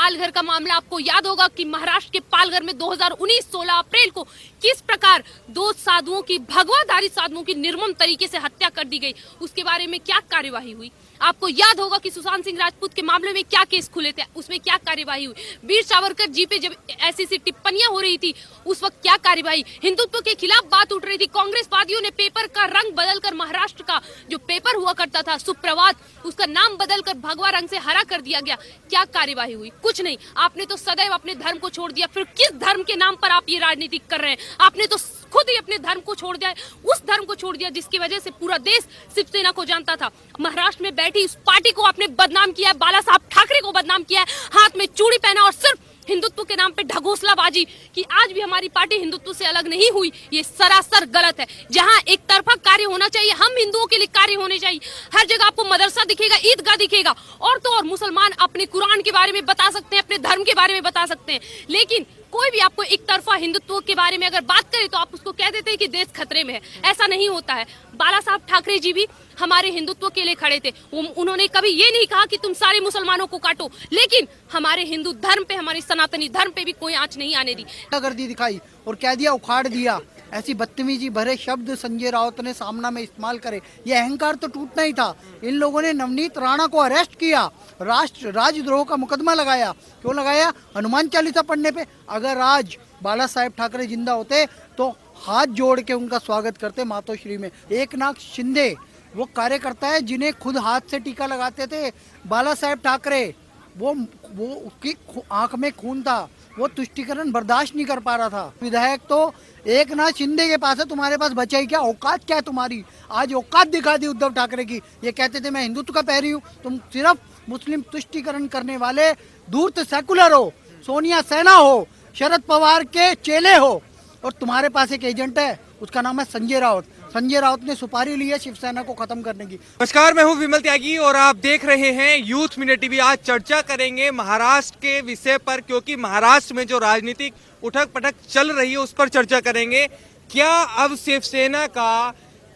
पालघर का मामला आपको याद होगा कि महाराष्ट्र के पालघर में 2019 16 अप्रैल को किस प्रकार दो साधुओं की, भगवाधारी साधुओं की निर्मम तरीके से हत्या कर दी गई, उसके बारे में क्या कार्यवाही हुई। आपको याद होगा कि सुशांत सिंह राजपूत के मामले में क्या केस खुले थे, उसमें क्या कार्यवाही हुई। वीर सावरकर जी पे जब ऐसी टिप्पणियां हो रही थी उस वक्त क्या कार्यवाही। हिंदुत्व के खिलाफ बात उठ रही थी, कांग्रेस वादियों ने पेपर का रंग बदलकर महाराष्ट्र का जो पेपर हुआ करता था सुप्रभात, उसका नाम बदलकर भगवा रंग से हरा कर दिया गया। क्या कार्यवाही हुई? कुछ नहीं। आपने तो सदैव अपने धर्म को छोड़ दिया। फिर किस धर्म के नाम पर आप ये राजनीति कर रहे हैं? आपने तो खुद ही अपने धर्म को छोड़ दिया, उस धर्म को छोड़ दिया जिसकी वजह से पूरा देश शिवसेना को जानता था। महाराष्ट्र में बैठी इस पार्टी को आपने बदनाम किया है, बाला साहब ठाकरे को बदनाम किया है, हाथ में चूड़ी पहना और सिर्फ हिंदुत्व के नाम पे ढगोसलाबाजी कि आज भी हमारी पार्टी हिंदुत्व से अलग नहीं हुई, ये सरासर गलत है। जहां एक तरफा कार्य होना चाहिए, हम हिंदुओं के लिए कार्य होने चाहिए। हर जगह आपको मदरसा दिखेगा, ईदगाह दिखेगा, और तो और मुसलमान अपने कुरान के बारे में बता सकते हैं, अपने धर्म के बारे में बता सकते हैं, लेकिन कोई भी आपको एक तरफा हिंदुत्व के बारे में अगर बात करे तो आप उसको कह देते हैं कि देश खतरे में है। ऐसा नहीं होता है। बाला साहब ठाकरे जी भी हमारे हिंदुत्व के लिए खड़े थे। उन्होंने कभी ये नहीं कहा कि तुम सारे मुसलमानों को काटो, लेकिन हमारे हिंदू धर्म पे, हमारे सनातनी धर्म पे भी कोई आंच नहीं आने दी। गर्दी दिखाई और कह दिया उखाड़ दिया। ऐसी बदतमीजी भरे शब्द संजय राउत ने सामना में इस्तेमाल करे। ये अहंकार तो टूटना ही था। इन लोगों ने नवनीत राणा को अरेस्ट किया, राजद्रोह का मुकदमा लगाया। क्यों लगाया? हनुमान चालीसा पढ़ने पे। अगर आज बाला साहेब ठाकरे जिंदा होते तो हाथ जोड़ के उनका स्वागत करते मातोश्री में। एकनाथ शिंदे वो कार्यकर्ता है जिन्हें खुद हाथ से टीका लगाते थे। बाला साहेब ठाकरे वो उसकी आंख में खून था, वो तुष्टीकरण बर्दाश्त नहीं कर पा रहा था। विधायक तो एकनाथ शिंदे के पास है, तुम्हारे पास बचा ही क्या? औकात क्या है तुम्हारी? आज औकात दिखा दी उद्धव ठाकरे की। ये कहते थे मैं हिंदुत्व का पैरवी हूँ, तुम सिर्फ मुस्लिम तुष्टीकरण करने वाले धूर्त सेकुलर हो, सोनिया सेना हो, शरद पवार के चेले हो, और तुम्हारे पास एक एजेंट है, उसका नाम है संजय राउत। संजय राउत ने सुपारी ली है शिवसेना को खत्म करने की। नमस्कार, मैं हूं विमल त्यागी और आप देख रहे हैं यूथ मीडिया टीवी। आज चर्चा करेंगे महाराष्ट्र के विषय पर, क्योंकि महाराष्ट्र में जो राजनीतिक उठक पटक चल रही है उस पर चर्चा करेंगे। क्या अब शिवसेना का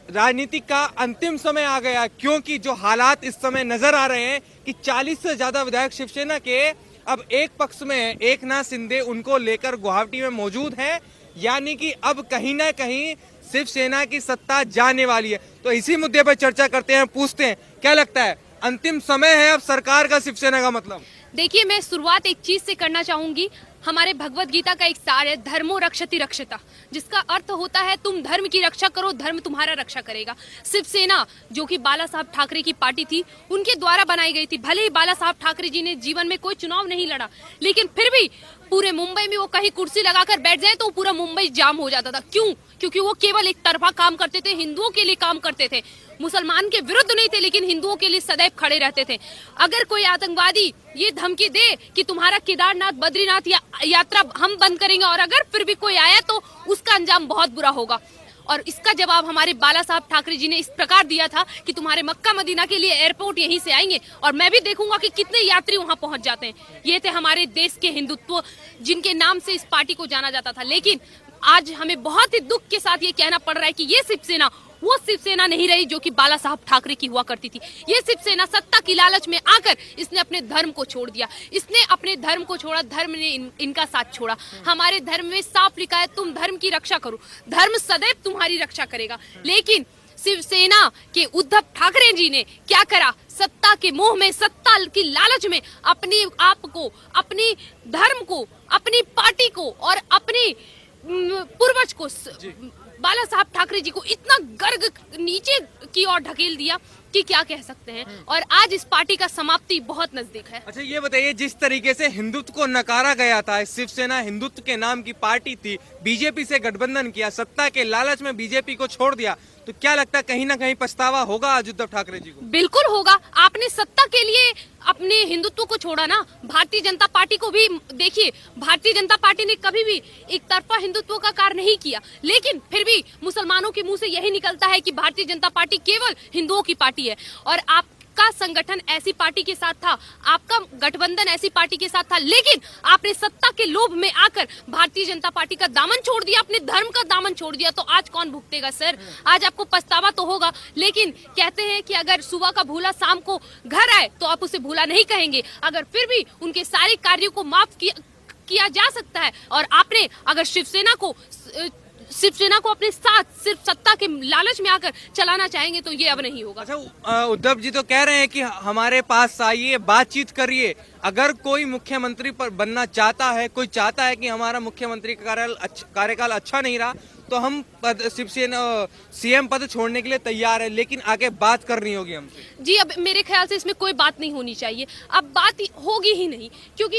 राजनीतिक का अंतिम समय आ गया? क्योंकि जो हालात इस समय नजर आ रहे हैं कि 40 से ज्यादा विधायक शिवसेना के अब एक पक्ष में एकनाथ शिंदे उनको लेकर गुवाहाटी में मौजूद हैं, यानी कि अब कहीं ना कहीं शिवसेना की सत्ता जाने वाली है। तो इसी मुद्दे पर चर्चा करते हैं, पूछते हैं क्या लगता है अंतिम समय है अब सरकार का शिवसेना का? मतलब देखिए, मैं शुरुआत एक चीज से करना चाहूंगी। हमारे भगवत गीता का एक सार है, धर्मो रक्षति रक्षता, जिसका अर्थ होता है तुम धर्म की रक्षा करो, धर्म तुम्हारा रक्षा करेगा। शिवसेना जो कि बाला साहब ठाकरे की पार्टी थी, उनके द्वारा बनाई गई थी। भले ही बाला साहब ठाकरे जी ने जीवन में कोई चुनाव नहीं लड़ा, लेकिन फिर भी पूरे मुंबई में वो कहीं कुर्सी लगाकर बैठ जाए तो पूरा मुंबई जाम हो जाता था। क्यों? क्योंकि वो केवल एक तरफा काम करते थे, हिंदुओं के लिए काम करते थे, मुसलमान के विरुद्ध नहीं थे, लेकिन हिंदुओं के लिए सदैव खड़े रहते थे। अगर कोई आतंकवादी ये धमकी दे कि तुम्हारा केदारनाथ बद्रीनाथ यात्रा हम बंद करेंगे, और अगर फिर भी कोई आया तो उसका अंजाम बहुत बुरा होगा, और इसका जवाब हमारे बाला साहब ठाकरे जी ने इस प्रकार दिया था कि तुम्हारे मक्का मदीना के लिए एयरपोर्ट यहीं से आएंगे और मैं भी देखूंगा कि कितने यात्री वहां पहुंच जाते हैं। ये थे हमारे देश के हिंदुत्व, जिनके नाम से इस पार्टी को जाना जाता था। लेकिन आज हमें बहुत ही दुख के साथ ये कहना पड़ रहा है कि ये शिवसेना वो शिवसेना नहीं रही जो कि बाला साहब ठाकरे की हुआ करती थी। ये शिवसेना सत्ता की लालच में आकर इसने अपने धर्म को छोड़ दिया, इसने अपने धर्म को छोड़ा, धर्म ने इनका साथ छोड़ा। हमारे धर्म में साफ लिखा है तुम धर्म की रक्षा करो, धर्म सदैव तुम्हारी रक्षा करेगा। लेकिन शिवसेना के उद्धव ठाकरे जी ने क्या करा? सत्ता के मोह में, सत्ता की लालच में अपने आप को, अपनी धर्म को, अपनी पार्टी को और अपने पूर्वज को, बाला साहब ठाकरे जी को इतना गर्ग नीचे की ओर ढकेल दिया कि क्या कह सकते हैं। और आज इस पार्टी का समाप्ति बहुत नजदीक है। अच्छा, ये बताइए, जिस तरीके से हिंदुत्व को नकारा गया था, शिवसेना हिंदुत्व के नाम की पार्टी थी, बीजेपी से गठबंधन किया, सत्ता के लालच में बीजेपी को छोड़ दिया, तो क्या लगता है कहीं ना कहीं पछतावा होगा आज उद्धव ठाकरे जी को? बिल्कुल होगा। आपने सत्ता के लिए अपने हिंदुत्व को छोड़ा ना। भारतीय जनता पार्टी को भी देखिए, भारतीय जनता पार्टी ने कभी भी एक तरफा हिंदुत्व का कार्य नहीं किया, लेकिन फिर भी मुसलमानों के मुंह से यही निकलता है कि भारतीय जनता पार्टी केवल हिंदुओं की पार्टी है। और आप आपका संगठन ऐसी पार्टी के साथ था, आपका गठबंधन ऐसी पार्टी के साथ था, लेकिन आपने सत्ता के लोभ में आकर भारतीय जनता पार्टी का दामन छोड़ दिया, अपने धर्म का दामन छोड़ दिया, तो आज कौन भुगतेगा सर? आज आपको पछतावा तो होगा। लेकिन कहते हैं कि अगर सुबह का भूला शाम को घर आए तो आप उसे भूला नहीं कहेंगे। अगर फिर भी उनके सारे कार्यों को माफ किया जा सकता है, और आपने अगर शिवसेना को अपने साथ सिर्फ सत्ता के लालच में आकर चलाना चाहेंगे तो ये अब नहीं होगा। अच्छा, उद्धव जी तो कह रहे हैं कि हमारे पास आइए, बातचीत करिए। अगर कोई मुख्यमंत्री पर बनना चाहता है, कोई चाहता है कि हमारा मुख्यमंत्री का कार्यकाल अच्छा नहीं रहा, तो हम शिवसेना सीएम पद छोड़ने के लिए तैयार है, लेकिन आगे बात करनी होगी हमसे। जी, अब मेरे ख्याल से इसमें कोई बात नहीं होनी चाहिए, अब बात होगी ही नहीं, क्योंकि